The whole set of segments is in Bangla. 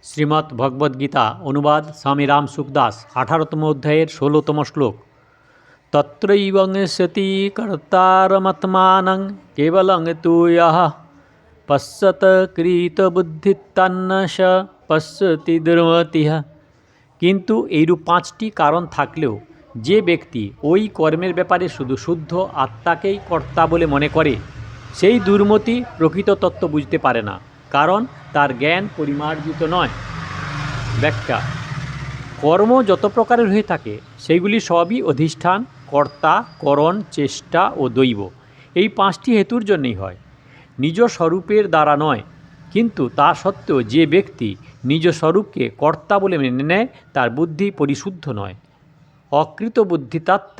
শ্রীমদ্ ভগবদ্গীতা অনুবাদ স্বামী রাম সুখদাস 18তম অধ্যায়ের 16তম শ্লোক। তত্রৈবংস্যতি কর্তারমাত্মানং কেবলং তু ইয়ঃ পশ্যত কৃতবুদ্ধিত্তান্ন স পশ্যতি দুর্মতিঃ। কিন্তু এইরূপ 5টি কারণ থাকলেও যে ব্যক্তি ওই কর্মের ব্যাপারে শুধু শুদ্ধ আত্মাকেই কর্তা বলে মনে করে, সেই দুর্মতি প্রকৃত তত্ত্ব বুঝতে পারে না, কারণ তার জ্ঞান পরিমার্জিত নয়। ব্যাখ্যা: কর্ম যত প্রকারের হয়ে থাকে সেইগুলি সবই অধিষ্ঠান, কর্তা, করণ, চেষ্টা ও দৈব, এই 5টি হেতুর জন্যই হয়, নিজ স্বরূপের দ্বারা নয়। কিন্তু তা সত্ত্বেও যে ব্যক্তি নিজ স্বরূপকে কর্তা বলে মেনে নেয় তার বুদ্ধি পরিশুদ্ধ নয়। অকৃত বুদ্ধিতাত্ত্ব,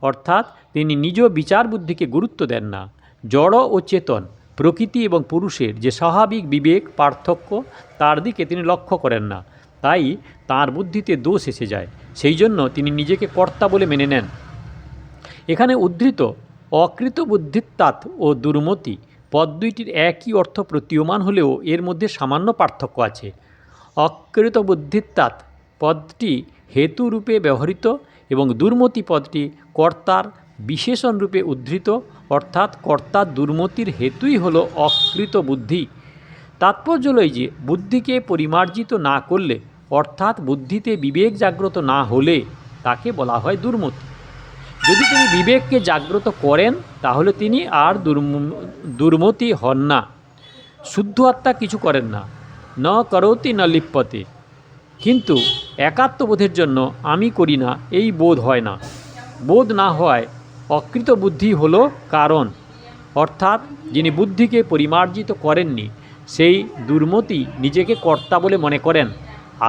অর্থাৎ তিনি নিজ বিচার বুদ্ধিকে গুরুত্ব দেন না। জড় ও চেতন, প্রকৃতি এবং পুরুষের যে স্বাভাবিক বিবেক পার্থক্য তার দিকে তিনি লক্ষ্য করেন না, তাই তাঁর বুদ্ধিতে দোষ এসে যায়। সেই জন্য তিনি নিজেকে কর্তা বলে মেনে নেন। এখানে উদ্ধৃত অকৃত বুদ্ধিত্বাৎ ও দুর্মতি পদ দুইটির একই অর্থ প্রতীয়মান হলেও এর মধ্যে সামান্য পার্থক্য আছে। অকৃত বুদ্ধিত্বাৎ পদটি হেতু রূপে ব্যবহৃত এবং দুর্মতি পদটি কর্তার বিশেষণ রূপে উদ্ধৃত, অর্থাৎ কর্তার দুর্মতির হেতুই হলো অকৃত বুদ্ধি। তাৎপর্য হল যে বুদ্ধিকে পরিমার্জিত না করলে, অর্থাৎ বুদ্ধিতে বিবেক জাগ্রত না হলে তাকে বলা হয় দুর্মতি। যদি তিনি বিবেককে জাগ্রত করেন তাহলে তিনি আর দুর্মতি হন না। শুদ্ধ আত্মা কিছু করেন না, ন করোতি ন লিপ্যতে। কিন্তু একাত্মবোধের জন্য আমি করি না এই বোধ হয় না। বোধ না হওয়ায় অকৃত বুদ্ধি হলো কারণ, অর্থাৎ যিনি বুদ্ধিকে পরিমার্জিত করেননি সেই দুর্মতি নিজেকে কর্তা বলে মনে করেন।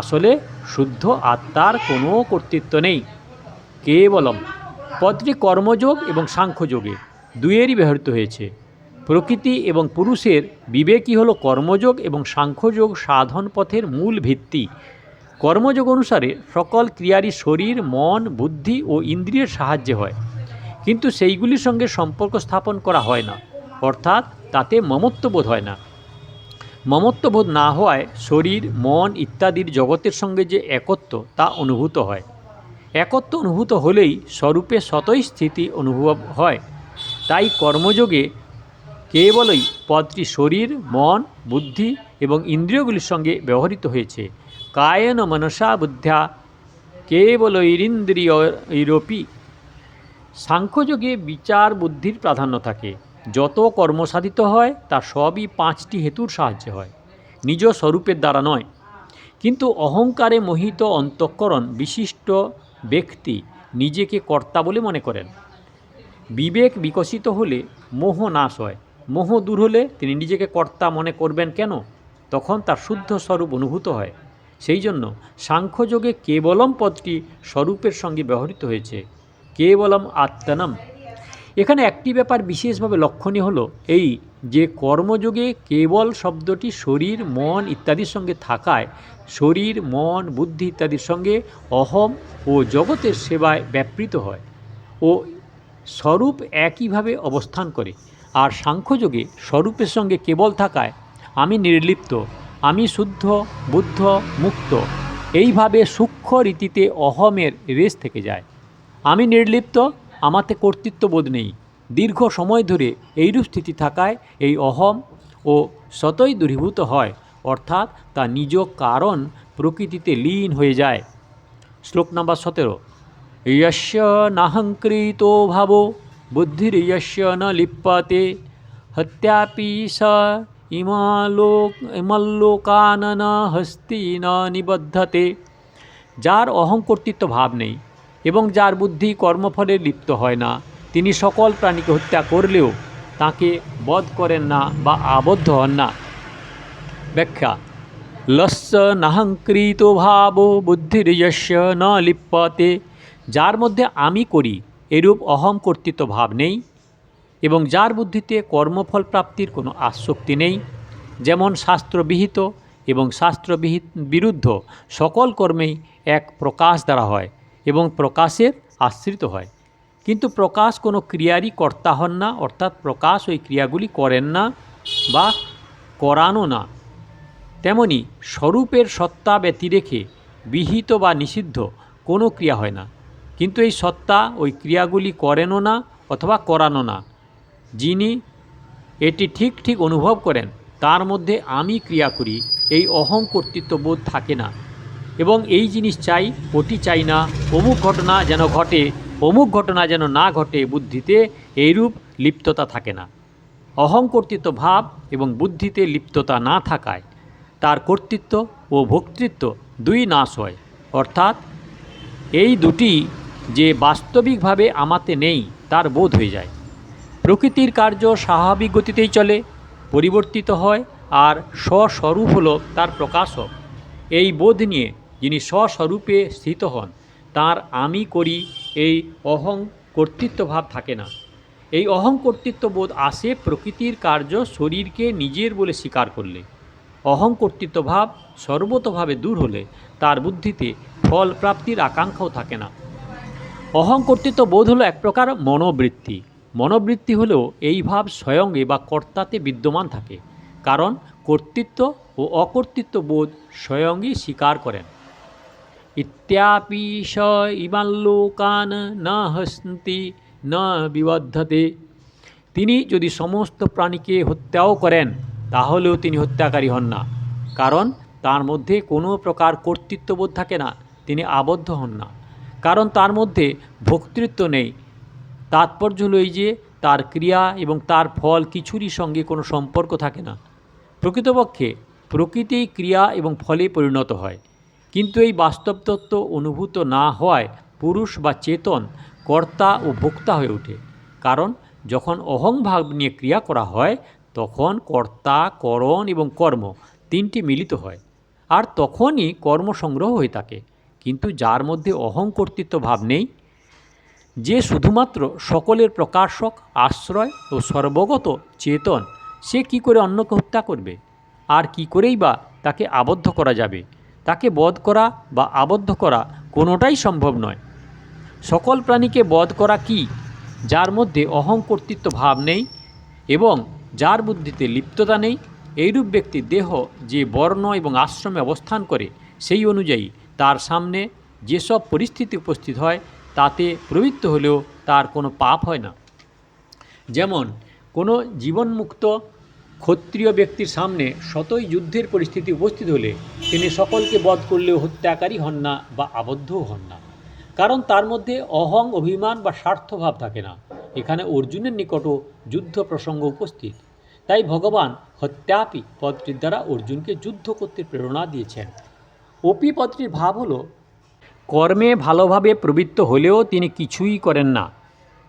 আসলে শুদ্ধ আত্মার কোনো কর্তৃত্ব নেই। কেবলম পদটি কর্মযোগ এবং সাংখ্যযোগে দুয়েরই ব্যবহৃত হয়েছে। প্রকৃতি এবং পুরুষের বিবেকই হলো কর্মযোগ এবং সাংখ্যযোগ সাধন পথের মূল ভিত্তি। কর্মযোগ অনুসারে সকল ক্রিয়ারই শরীর, মন, বুদ্ধি ও ইন্দ্রিয়ের সাহায্যে হয়, কিন্তু সেইগুলির সঙ্গে সম্পর্ক স্থাপন করা হয় না, অর্থাৎ তাতে মমত্ববোধ হয় না। মমত্ববোধ না হওয়ায় শরীর, মন ইত্যাদির জগতের সঙ্গে যে একত্ব তা অনুভূত হয়। একত্ব অনুভূত হলেই স্বরূপে স্বতই স্থিতি অনুভব হয়। তাই কর্মযোগে কেবলই পদটি শরীর, মন, বুদ্ধি এবং ইন্দ্রিয়গুলির সঙ্গে ব্যবহৃত হয়েছে। কায়েন মনসা বুদ্ধ্যা কেবলৈরিন্দ্রিয়ৈরপি। সাংখ্যযোগে বিচার বুদ্ধির প্রাধান্য থাকে। যত কর্ম সাধিত হয় তা সবই 5টি হেতুর সাহায্যে হয়, নিজ স্বরূপের দ্বারা নয়। কিন্তু অহংকারে মোহিত অন্তঃকরণ বিশিষ্ট ব্যক্তি নিজেকে কর্তা বলে মনে করেন। বিবেক বিকশিত হলে মোহ নাশ হয়। মোহ দূর হলে তিনি নিজেকে কর্তা মনে করবেন কেন? তখন তার শুদ্ধ স্বরূপ অনুভূত হয়। সেই জন্য সাংখ্যযোগে কেবলম পদটি স্বরূপের সঙ্গে ব্যবহৃত হয়েছে, কেবলম আত্মনম। এখানে একটি ব্যাপার বিশেষভাবে লক্ষণীয় হলো এই যে কর্মযোগে কেবল শব্দটি শরীর, মন ইত্যাদির সঙ্গে থাকায় শরীর, মন, বুদ্ধি ইত্যাদির সঙ্গে অহম ও জগতের সেবায় ব্যাপৃত হয় ও স্বরূপ একইভাবে অবস্থান করে। আর সাংখ্যযোগে স্বরূপের সঙ্গে কেবল থাকায় আমি নির্লিপ্ত, আমি শুদ্ধ, বুদ্ধ, মুক্ত, এইভাবে সূক্ষ্ম রীতিতে অহমের রেশ থেকে যায়। আমি নির্লিপ্ত, আমাতে কর্তৃত্ববোধ নেই। দীর্ঘ সময় ধরে এইরূপ স্থিতি থাকায় এই অহম ও স্বতই দূরীভূত হয়, অর্থাৎ তা নিজ কারণ প্রকৃতিতে লীন হয়ে যায়। শ্লোক নম্বর 17। यस्य नाहङ्कृतो भावो बुद्धिर्यस्य न लिप्यते हत्यापि स ইমাল্লোকান ন হস্তি ন নিবদ্ধতে। যার অহংকর্তৃত্ব ভাব নেই এবং যার বুদ্ধি কর্মফলে লিপ্ত হয় না, তিনি সকল প্রাণীকে হত্যা করলেও তাকে বধ করেন না বা আবদ্ধ হন না। ব্যাখ্যা: লস্য নাহঙ্কৃতো ভাবো বুদ্ধির্যস্য ন লিপ্যতে। যার মধ্যে আমি করি এরূপ অহম কর্তৃত্ব ভাব নেই এবং যার বুদ্ধিতে কর্মফল প্রাপ্তির কোনো আসক্তি নেই, যেমন শাস্ত্রবিহিত এবং বিরুদ্ধ সকল কর্মেই এক প্রকাশ দ্বারা হয় এবং প্রকাশের আশ্রিত হয়, কিন্তু প্রকাশ কোনো ক্রিয়ারই কর্তা হন না, অর্থাৎ প্রকাশ ওই ক্রিয়াগুলি করেন না বা করানো না। তেমনি স্বরূপের সত্তা ব্যতিরেকে বিহিত বা নিষিদ্ধ কোনো ক্রিয়া হয় না, কিন্তু এই সত্তা ওই ক্রিয়াগুলি করেনও না অথবা করানো না। যিনি এটি ঠিক ঠিক অনুভব করেন তার মধ্যে আমি ক্রিয়া করি এই অহং কর্তৃত্ব বোধ থাকে না, এবং এই জিনিস চাই ওটি চাই না, অমুক ঘটনা যেন ঘটে অমুক ঘটনা যেন না ঘটে, বুদ্ধিতে এইরূপ লিপ্ততা থাকে না। অহং কর্তৃত্ব ভাব এবং বুদ্ধিতে লিপ্ততা না থাকায় তার কর্তৃত্ব ও ভোক্তৃত্ব দুই নাশ হয়, অর্থাৎ এই দুটি যে বাস্তবিকভাবে আমাতে নেই তার বোধ হয়ে যায়। প্রকৃতির কার্য স্বাভাবিক গতিতেই চলে, পরিবর্তিত হয়, আর স্বস্বরূপ হলো তার প্রকাশক। এই বোধ নিয়ে যিনি স্বস্বরূপে স্থিত হন তার আমি করি এই অহং কর্তৃত্ব ভাব থাকে না। এই অহং কর্তৃত্ব বোধ আসে প্রকৃতির কার্য শরীরকে নিজের বলে স্বীকার করলে। অহং কর্তৃত্ব ভাব সর্বতভাবে দূর হলে তার বুদ্ধিতে ফল প্রাপ্তির আকাঙ্ক্ষাও থাকে না। অহং কর্তৃত্ব বোধ হলো এক প্রকার মনোবৃত্তি। মনোবৃত্তি হলেও এই ভাব স্বয়ংে বা কর্তাতে বিদ্যমান থাকে, কারণ কর্তৃত্ব ও অকর্তৃত্ব বোধ স্বয়ংই স্বীকার করেন। ইত্যাপি স ইমাল্লোকান না হস্তি না বিবদ্ধতে। তিনি যদি সমস্ত প্রাণীকে হত্যাও করেন তাহলেও তিনি হত্যাকারী হন না, কারণ তার মধ্যে কোনো প্রকার কর্তৃত্ববোধ থাকে না। তিনি আবদ্ধ হন না, কারণ তার মধ্যে ভোক্তৃত্ব নেই। তাৎপর্য হল এই যে তার ক্রিয়া এবং তার ফল কিছুরই সঙ্গে কোনো সম্পর্ক থাকে না। প্রকৃতপক্ষে প্রকৃতি ক্রিয়া এবং ফলে পরিণত হয়, কিন্তু এই বাস্তব তত্ত্ব অনুভূত না হওয়ায় পুরুষ বা চেতন কর্তা ও ভোক্তা হয়ে ওঠে। কারণ যখন অহংভাব নিয়ে ক্রিয়া করা হয় তখন কর্তা, করণ এবং কর্ম তিনটি মিলিত হয়, আর তখনই কর্মসংগ্রহ হয়ে থাকে। কিন্তু যার মধ্যে অহং কর্তৃত্ব ভাব নেই, যে শুধুমাত্র সকলের প্রকাশক, আশ্রয় ও সর্বগত চেতন, সে কি করে অন্যকে হত্যা করবে? আর কি করেই বা তাকে আবদ্ধ করা যাবে? তাকে বধ করা বা আবদ্ধ করা কোনোটাই সম্ভব নয়। সকল প্রাণীকে বধ করা কি? যার মধ্যে অহং কর্তৃত্ব ভাব নেই এবং যার বুদ্ধিতে লিপ্ততা নেই। এইরূপ ব্যক্তি দেহ যে বর্ণ এবং আশ্রমে অবস্থান করে সেই অনুযায়ী তার সামনে যেসব পরিস্থিতি উপস্থিত হয় তাতে প্রবৃত্ত হলেও তার কোনো পাপ হয় না। যেমন কোনো জীবনমুক্ত ক্ষত্রিয় ব্যক্তির সামনে শতই যুদ্ধের পরিস্থিতি উপস্থিত হলে তিনি সকলকে বধ করলেও হত্যাকারী হন না বা আবদ্ধও হন না, কারণ তার মধ্যে অহং, অভিমান বা স্বার্থভাব থাকে না। এখানে অর্জুনের নিকটও যুদ্ধ প্রসঙ্গ উপস্থিত, তাই ভগবান হত্যাপি পদটির দ্বারা অর্জুনকে যুদ্ধ করতে প্রেরণা দিয়েছেন। অপি পদটির ভাব হলো কর্মে ভালোভাবে প্রবৃত্ত হলেও তিনি কিছুই করেন না।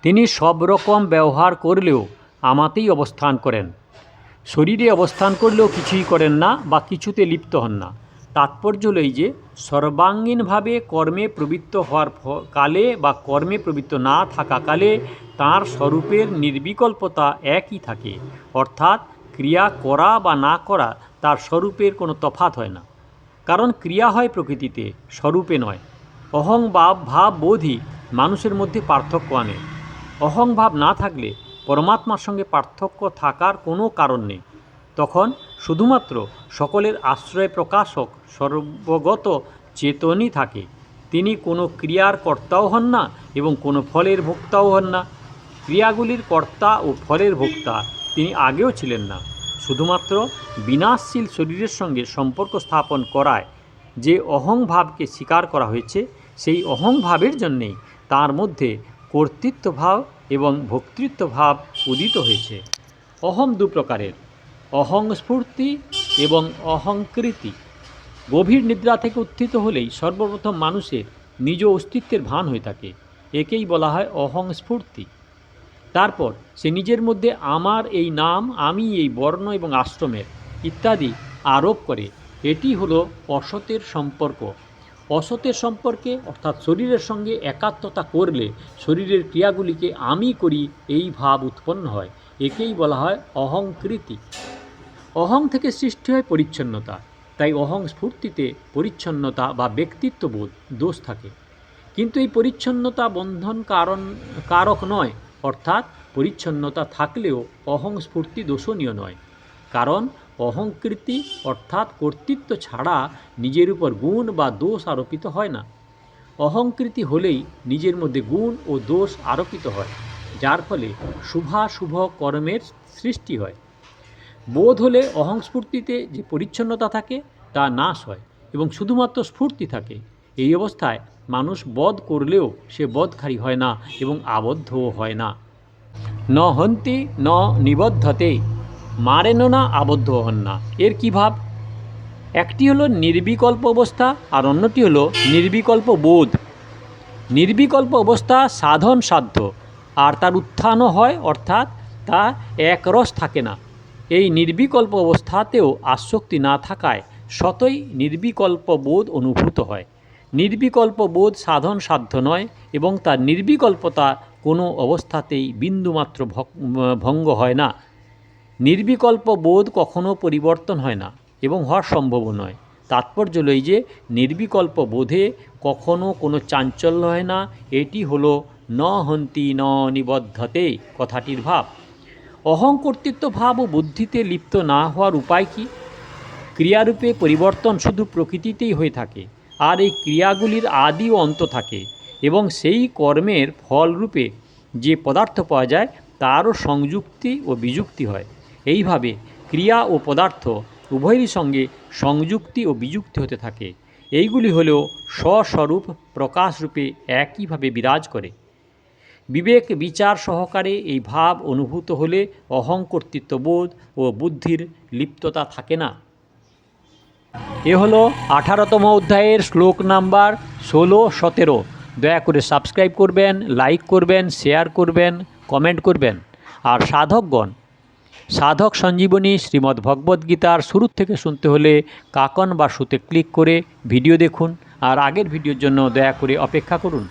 তিনি সব রকম ব্যবহার করলেও আমাতেই অবস্থান করেন। শরীরে অবস্থান করলেও কিছুই করেন না বা কিছুতে লিপ্ত হন না। তাৎপর্য হল এই যে সর্বাঙ্গীনভাবে কর্মে প্রবৃত্ত হওয়ার কালে বা কর্মে প্রবৃত্ত না থাকাকালে তাঁর স্বরূপের নির্বিকল্পতা একই থাকে, অর্থাৎ ক্রিয়া করা বা না করা তার স্বরূপের কোনো তফাৎ হয় না, কারণ ক্রিয়া হয় প্রকৃতিতে, স্বরূপে নয়। অহং ভাব বোধই মানুষের মধ্যে পার্থক্য আনে। অহং ভাব না থাকলে পরমাত্মার সঙ্গে পার্থক্য থাকার কোনো কারণ নেই। তখন শুধুমাত্র সকলের আশ্রয় প্রকাশক সর্বগত চেতনই থাকে। তিনি কোনো ক্রিয়ার কর্তাও হন না এবং কোনো ফলের ভোক্তাও হন না। ক্রিয়াগুলির কর্তা ও ফলের ভোক্তা তিনি আগেও ছিলেন না। শুধুমাত্র বিনাশশীল শরীরের সঙ্গে সম্পর্ক স্থাপন করায় যে অহংভাবকে স্বীকার করা হয়েছে, সেই অহংভাবের জন্যেই তার মধ্যে কর্তৃত্বভাব এবং ভোক্তৃত্বভাব উদিত হয়েছে। অহং দু প্রকারের, অহং স্ফূর্তি এবং অহংকৃতি। গভীর নিদ্রা থেকে উত্থিত হলেই সর্বপ্রথম মানুষের নিজ অস্তিত্বের ভান হয়ে থাকে, একেই বলা হয় অহং স্ফূর্তি। তারপর সে নিজের মধ্যে আমার এই নাম, আমি এই বর্ণ এবং আশ্রমের ইত্যাদি আরোপ করে। এটি হলো অসতের সম্পর্ক। অসতের সম্পর্কে অর্থাৎ শরীরের সঙ্গে একাত্মতা করলে শরীরের ক্রিয়াগুলিকে আমি করি এই ভাব উৎপন্ন হয়, একেই বলা হয় অহংকৃতি। অহং থেকে সৃষ্টি হয় পরিচ্ছন্নতা, তাই অহং স্ফূর্তিতে পরিচ্ছন্নতা বা ব্যক্তিত্ববোধ দোষ থাকে। কিন্তু এই পরিচ্ছন্নতা বন্ধন কারক নয়, অর্থাৎ পরিচ্ছন্নতা থাকলেও অহং স্ফূর্তি দোষণীয় নয়, কারণ অহংকৃতি অর্থাৎ কর্তৃত্ব ছাড়া নিজের উপর গুণ বা দোষ আরোপিত হয় না। অহংকৃতি হলেই নিজের মধ্যে গুণ ও দোষ আরোপিত হয়, যার ফলে শুভাশুভ কর্মের সৃষ্টি হয়। বোধ হলে অহংস্ফূর্তিতে যে পরিচ্ছন্নতা থাকে তা নাশ হয় এবং শুধুমাত্র স্ফূর্তি থাকে। এই অবস্থায় মানুষ বধ করলেও সে বধকারী হয় না এবং আবদ্ধও হয় না। ন হন্তি ন নিবদ্ধতে, মারেন না, আবদ্ধ হন না। এর কী ভাব? একটি হলো নির্বিকল্প অবস্থা আর অন্যটি হলো নির্বিকল্প বোধ। নির্বিকল্প অবস্থা সাধন সাধ্য আর তার উত্থানও হয়, অর্থাৎ তা একরস থাকে না। এই নির্বিকল্প অবস্থাতেও আসক্তি না থাকায় সতই নির্বিকল্প বোধ অনুভূত হয়। নির্বিকল্প বোধ সাধন সাধ্য নয় এবং তার নির্বিকল্পতা কোনো অবস্থাতেই বিন্দুমাত্র ভঙ্গ হয় না। নির্বিকল্প বোধ কখনো পরিবর্তন হয় না এবং হওয়ার সম্ভবও নয়। তাৎপর্য হলো এই যে নির্বিকল্প বোধে কখনো কোনো চাঞ্চল্য হয় না। এটি হলো ন হন্তি ন নিবদ্ধতে কথাটির ভাব। অহংকর্তৃত্ব ভাব ও বুদ্ধিতে লিপ্ত না হওয়ার উপায় কি? ক্রিয়ারূপে পরিবর্তন শুধু প্রকৃতিতেই হয়ে থাকে, আর এই ক্রিয়াগুলির আদি ও অন্ত থাকে এবং সেই কর্মের ফলরূপে যে পদার্থ পাওয়া যায় তারও সংযুক্তি ও বিযুক্তি হয়। এইভাবে ক্রিয়া ও পদার্থ উভয়েরই সঙ্গে সংযুক্তি ও বিযুক্তি হতে থাকে। এইগুলি হলেও স্বস্বরূপ প্রকাশরূপে একইভাবে বিরাজ করে। বিবেক বিচার সহকারে এই ভাব অনুভূত হলে অহংকর্তৃত্ববোধ ও বুদ্ধির লিপ্ততা থাকে না। এ হলো 18তম অধ্যায়ের শ্লোক নাম্বার 16-17। দয়া করে সাবস্ক্রাইব করবেন, লাইক করবেন, শেয়ার করবেন, কমেন্ট করবেন। আর সাধকগণ, সাধক সঞ্জীবনী শ্রীমদ্ ভগবদ্গীতার শুরু থেকে শুনতে হলে কাকন বা সুতে ক্লিক করে ভিডিও দেখুন, আর আগের ভিডিওর জন্য দয়া করে অপেক্ষা করুন।